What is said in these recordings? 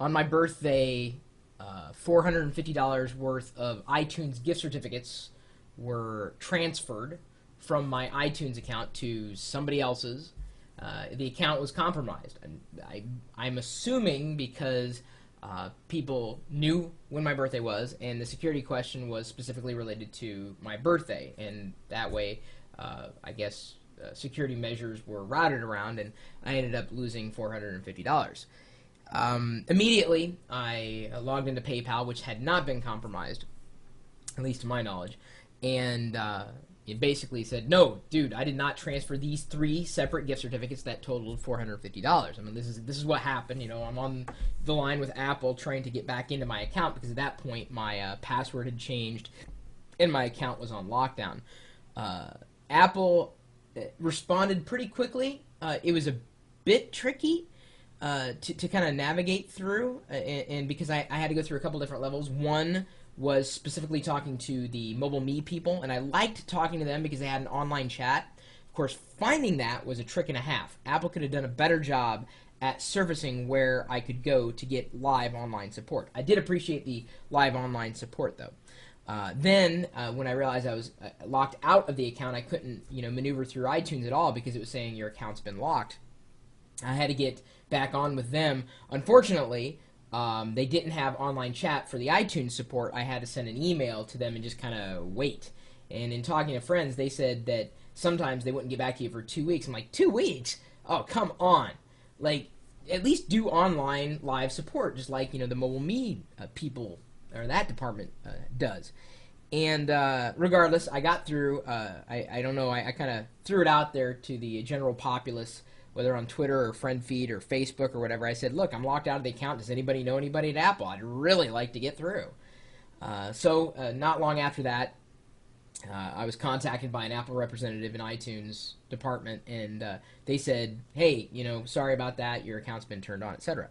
on my birthday, $450 worth of iTunes gift certificates were transferred from my iTunes account to somebody else's. The account was compromised. I'm assuming because people knew when my birthday was, and the security question was specifically related to my birthday, and that way, I guess security measures were routed around, and I ended up losing $450. Immediately, I logged into PayPal, which had not been compromised, at least to my knowledge, and it basically said, no, dude, I did not transfer these 3 separate gift certificates that totaled $450. I mean, this is what happened. You know, I'm on the line with Apple trying to get back into my account because at that point my password had changed and my account was on lockdown. Apple responded pretty quickly. It was a bit tricky to kind of navigate through, and because I had to go through a couple different levels. One was specifically talking to the Mobile Me people, and I liked talking to them because they had an online chat. Of course, finding that was a trick and a half. Apple could have done a better job at surfacing where I could go to get live online support. I did appreciate the live online support, though. Then, when I realized I was locked out of the account, I couldn't, maneuver through iTunes at all because it was saying your account's been locked. I had to get back on with them. Unfortunately, they didn't have online chat for the iTunes support. I had to send an email to them and just kind of wait. And in talking to friends, they said that sometimes they wouldn't get back to you for 2 weeks. I'm like, 2 weeks? Oh, come on. Like, at least do online live support, just like, the Mobile Me people, or that department does. And regardless, I got through. I don't know, I kind of threw it out there to the general populace, whether on Twitter or friend feed or Facebook or whatever. I said, look, I'm locked out of the account. Does anybody know anybody at Apple? I'd really like to get through. So not long after that, I was contacted by an Apple representative in iTunes department, and they said, hey, sorry about that. Your account's been turned on, etc.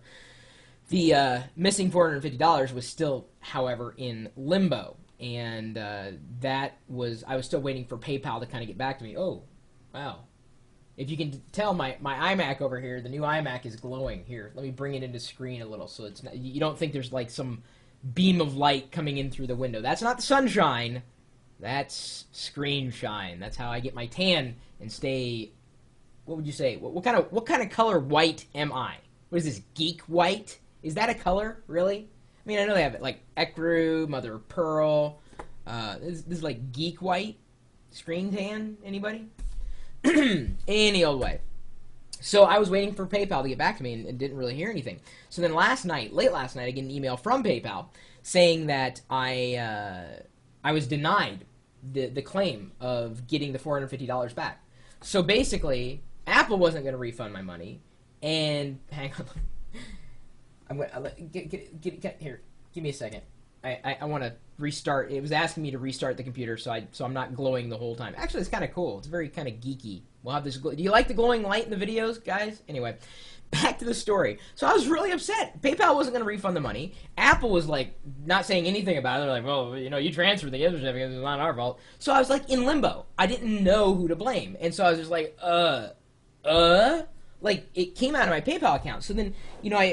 The missing $450 was still, however, in limbo, and I was still waiting for PayPal to kind of get back to me. Oh, wow. If you can tell, my iMac over here, the new iMac is glowing. Here, let me bring it into screen a little so it's not, you don't think there's like some beam of light coming in through the window. That's not the sunshine. That's screen shine. That's how I get my tan and stay. What would you say? What kind of color white am I? What is this, geek white? Is that a color, really? I mean, I know they have it like ecru, mother of pearl. This is like geek white, screen tan. Anybody? Any old way. So I was waiting for PayPal to get back to me and didn't really hear anything. So then late last night, I get an email from PayPal saying that I was denied the claim of getting the $450 back. So basically, Apple wasn't going to refund my money. And hang on, I'm gonna get here. Give me a second. I want to restart. It was asking me to restart the computer, so I'm not glowing the whole time. Actually, it's kind of cool. It's very kind of geeky. We'll have this. Do you like the glowing light in the videos, guys? Anyway, back to the story. So I was really upset. PayPal wasn't going to refund the money. Apple was like not saying anything about it. They're like, well, you transferred the gift certificate. It's not our fault. So I was like in limbo. I didn't know who to blame, and so I was just like, like it came out of my PayPal account. So then,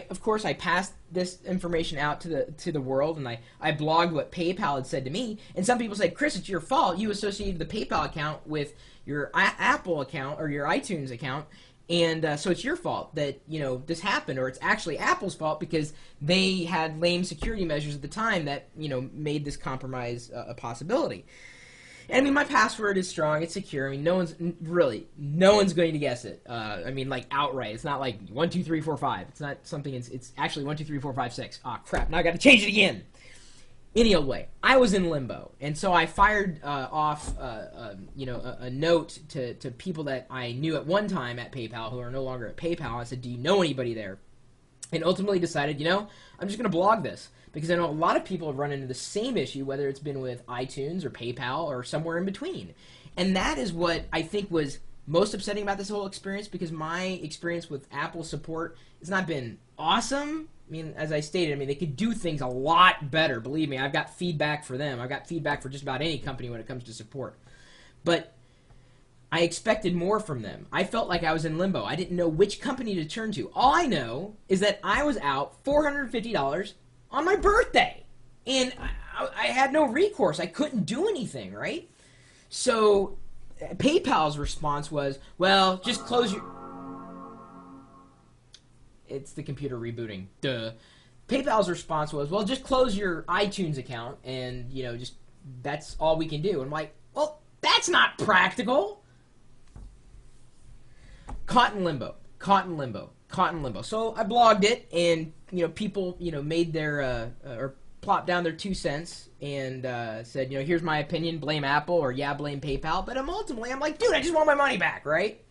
of course I passed this information out to the world, and I blogged what PayPal had said to me. And some people said, Chris, it's your fault. You associated the PayPal account with your Apple account or your iTunes account, and so it's your fault that this happened, or it's actually Apple's fault because they had lame security measures at the time that made this compromise a possibility. And I mean, my password is strong, it's secure. I mean, no one's going to guess it. I mean, like outright. It's not like 1, 2, 3, 4, 5. It's not something. It's actually 1, 2, 3, 4, 5, 6. Ah, crap! Now I got to change it again. Any old way. I was in limbo, and so I fired off, a note to people that I knew at one time at PayPal who are no longer at PayPal. I said, "Do you know anybody there?" And ultimately decided, I'm just going to blog this. Because I know a lot of people have run into the same issue, whether it's been with iTunes or PayPal or somewhere in between. And that is what I think was most upsetting about this whole experience, because my experience with Apple support has not been awesome. I mean, as I stated, they could do things a lot better. Believe me, I've got feedback for them. I've got feedback for just about any company when it comes to support. But I expected more from them. I felt like I was in limbo. I didn't know which company to turn to. All I know is that I was out $450 on my birthday. And I had no recourse. I couldn't do anything, right? So PayPal's response was, well, just close your... It's the computer rebooting. Duh. PayPal's response was, well, just close your iTunes account and, you know, just that's all we can do. And I'm like, well, that's not practical. Caught in limbo. So I blogged it, and, you know, people, you know, made their, or plopped down their 2 cents and said, you know, here's my opinion, blame Apple, or yeah, blame PayPal. But ultimately, I'm like, dude, I just want my money back, right?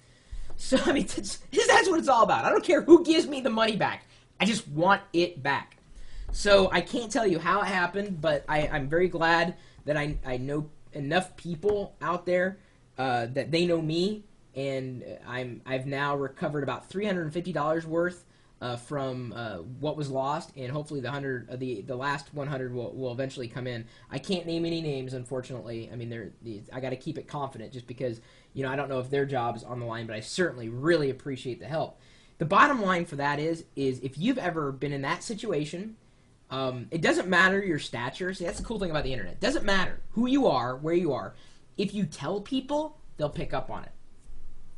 So, I mean, that's what it's all about. I don't care who gives me the money back. I just want it back. So I can't tell you how it happened, but I'm very glad that I know enough people out there that they know me, and I've now recovered about $350 worth from what was lost, and hopefully the last 100 will eventually come in. I can't name any names, unfortunately. I mean, I got to keep it confident, just because, you know, I don't know if their job is on the line, but I certainly really appreciate the help. The bottom line for that is if you've ever been in that situation, it doesn't matter your stature. See, that's the cool thing about the internet. It doesn't matter who you are, where you are. If you tell people, they'll pick up on it.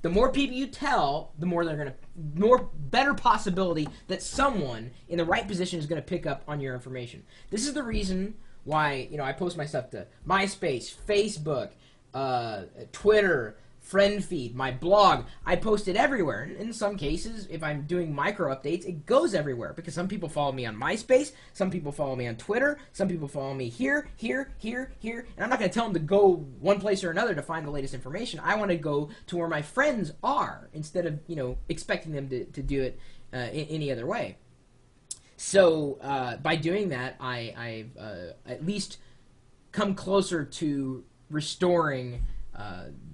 The more people you tell, the more better possibility that someone in the right position is going to pick up on your information. This is the reason why, you know, I post my stuff to MySpace, Facebook, Twitter, friend feed, my blog. I post it everywhere. In some cases, if I'm doing micro updates, it goes everywhere, because some people follow me on MySpace, some people follow me on Twitter, some people follow me here, and I'm not going to tell them to go one place or another to find the latest information. I want to go to where my friends are, instead of, you know, expecting them to do it in any other way. So by doing that, I've at least come closer to restoring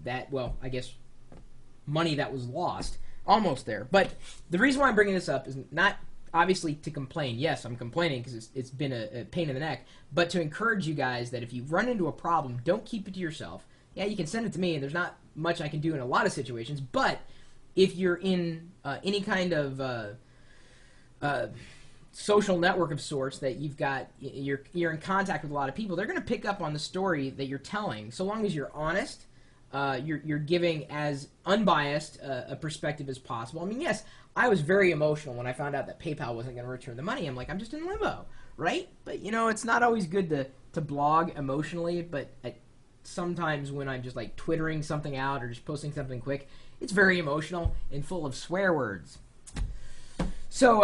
that, well, I guess, money that was lost. Almost there. But the reason why I'm bringing this up is not obviously to complain. Yes, I'm complaining because it's been a pain in the neck, but to encourage you guys that if you run into a problem, don't keep it to yourself. Yeah, you can send it to me, and there's not much I can do in a lot of situations, but if you're in any kind of social network of sorts that you're in contact with a lot of people, they're going to pick up on the story that you're telling, so long as you're honest. You're giving as unbiased a perspective as possible. I mean, yes, I was very emotional when I found out that PayPal wasn't going to return the money. I'm like, I'm just in limbo, right? But, you know, it's not always good to blog emotionally, but sometimes when I'm just, like, twittering something out or just posting something quick, it's very emotional and full of swear words. So,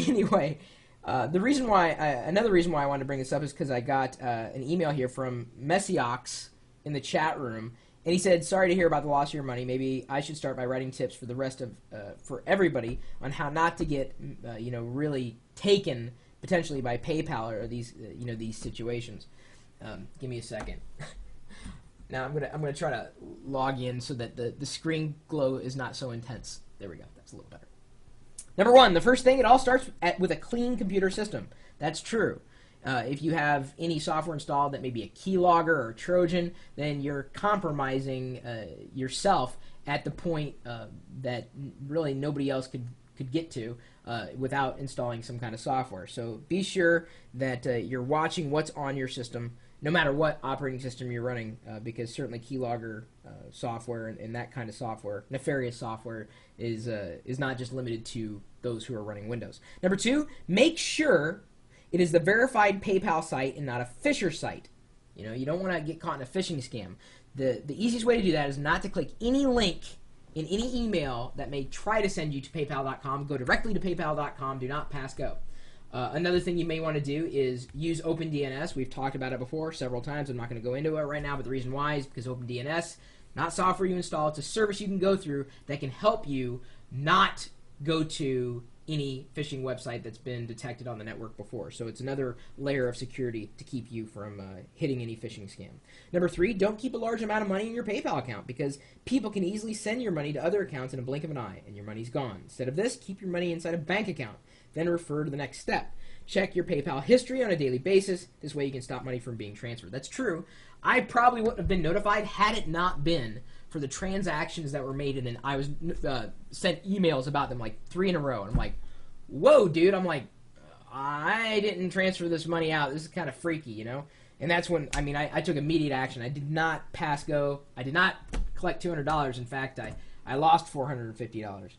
anyway, another reason why I wanted to bring this up is because I got an email here from Messiox in the chat room. And he said, sorry to hear about the loss of your money. Maybe I should start by writing tips for the rest of, for everybody on how not to get, you know, really taken potentially by PayPal or these, you know, these situations. Give me a second. Now I'm gonna try to log in so that the screen glow is not so intense. There we go. That's a little better. Number one, the first thing, it all starts with a clean computer system. That's true. If you have any software installed that may be a keylogger or a Trojan, then you're compromising yourself at the point that really nobody else could get to without installing some kind of software. So be sure that you're watching what's on your system, no matter what operating system you're running, because certainly keylogger software and that kind of software, nefarious software, is not just limited to those who are running Windows. Number two, make sure it is the verified PayPal site and not a Fisher site. You know, you don't want to get caught in a phishing scam. The easiest way to do that is not to click any link in any email that may try to send you to PayPal.com. Go directly to PayPal.com. Do not pass go. Another thing you may want to do is use OpenDNS. We've talked about it before several times. I'm not going to go into it right now, but the reason why is because OpenDNS, not software you install, it's a service you can go through that can help you not go to any phishing website that's been detected on the network before. So it's another layer of security to keep you from hitting any phishing scam. Number three, don't keep a large amount of money in your PayPal account, because people can easily send your money to other accounts in a blink of an eye, and your money's gone. Instead of this, keep your money inside a bank account. Then refer to the next step. Check your PayPal history on a daily basis. This way you can stop money from being transferred. That's true. I probably wouldn't have been notified had it not been for the transactions that were made, and then I was sent emails about them like 3 in a row. And I'm like, whoa, dude. I'm like, I didn't transfer this money out. This is kind of freaky, you know? And that's when, I mean, I took immediate action. I did not pass go. I did not collect $200. In fact, I lost $450.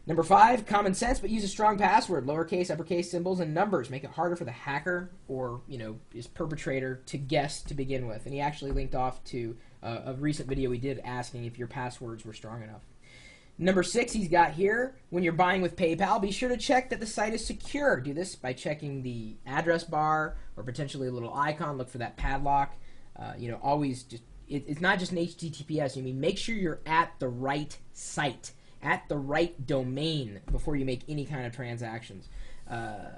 Number 5, common sense, but use a strong password. Lowercase, uppercase symbols, and numbers. Make it harder for the hacker or, you know, his perpetrator to guess to begin with. And he actually linked off to a recent video we did asking if your passwords were strong enough. Number 6 he's got here, when you're buying with PayPal, be sure to check that the site is secure. Do this by checking the address bar or potentially a little icon. Look for that padlock. You know, always just, it's not just an HTTPS. I mean, make sure you're at the right site, at the right domain before you make any kind of transactions.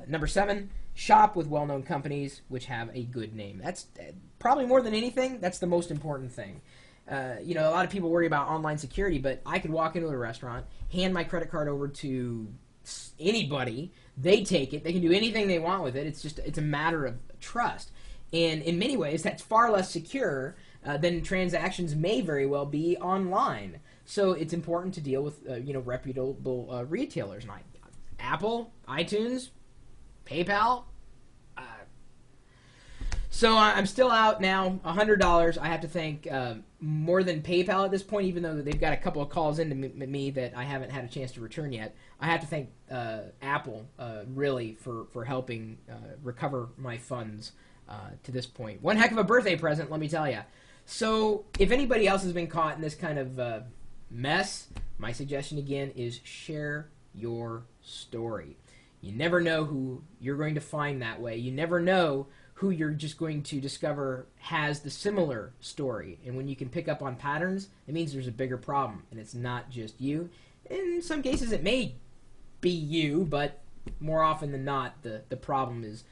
Number 7, shop with well-known companies which have a good name. That's probably more than anything, that's the most important thing. You know, a lot of people worry about online security, but I could walk into a restaurant, hand my credit card over to anybody, they take it, they can do anything they want with it. It's a matter of trust. And in many ways, that's far less secure than transactions may very well be online. So it's important to deal with, you know, reputable retailers. And Apple, iTunes, PayPal. So I'm still out now, $100. I have to thank more than PayPal at this point, even though they've got a couple of calls into me that I haven't had a chance to return yet. I have to thank Apple, really, for helping recover my funds to this point. One heck of a birthday present, let me tell you. So if anybody else has been caught in this kind of mess, my suggestion again is share your story. You never know who you're going to find that way. You never know who you're just going to discover has the similar story. And when you can pick up on patterns, it means there's a bigger problem, and it's not just you. In some cases, it may be you, but more often than not, the problem is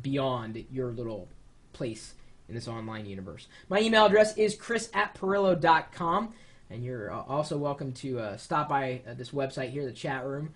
beyond your little place in this online universe. My email address is chris@pirillo.com, and you're also welcome to stop by this website here, the chat room.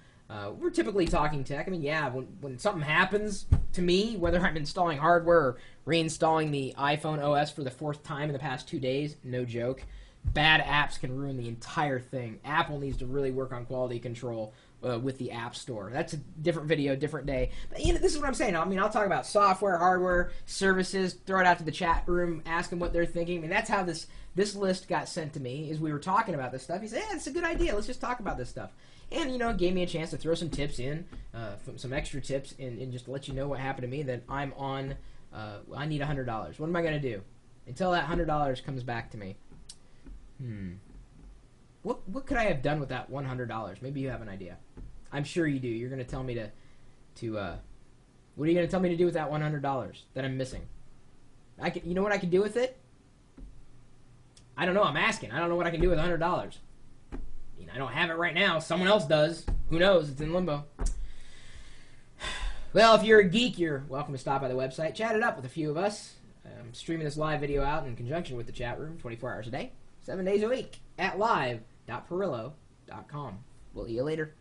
We're typically talking tech. I mean, yeah, when something happens to me, whether I'm installing hardware or reinstalling the iPhone OS for the 4th time in the past 2 days, no joke, bad apps can ruin the entire thing. Apple needs to really work on quality control with the App Store. That's a different video, different day. But you know, this is what I'm saying. I mean, I'll talk about software, hardware, services, throw it out to the chat room, ask them what they're thinking. I mean, that's how this list got sent to me, is we were talking about this stuff. He said, yeah, it's a good idea. Let's just talk about this stuff. And, you know, it gave me a chance to throw some tips in, some extra tips, and just let you know what happened to me, that I'm on, I need $100. What am I going to do until that $100 comes back to me? What could I have done with that $100? Maybe you have an idea. I'm sure you do. You're going to tell me what are you going to tell me to do with that $100 that I'm missing? You know what I can do with it? I don't know. I'm asking. I don't know what I can do with $100. I don't have it right now. Someone else does. Who knows? It's in limbo. Well, if you're a geek, you're welcome to stop by the website. Chat it up with a few of us. I'm streaming this live video out in conjunction with the chat room 24 hours a day, 7 days a week at live.pirillo.com. We'll see you later.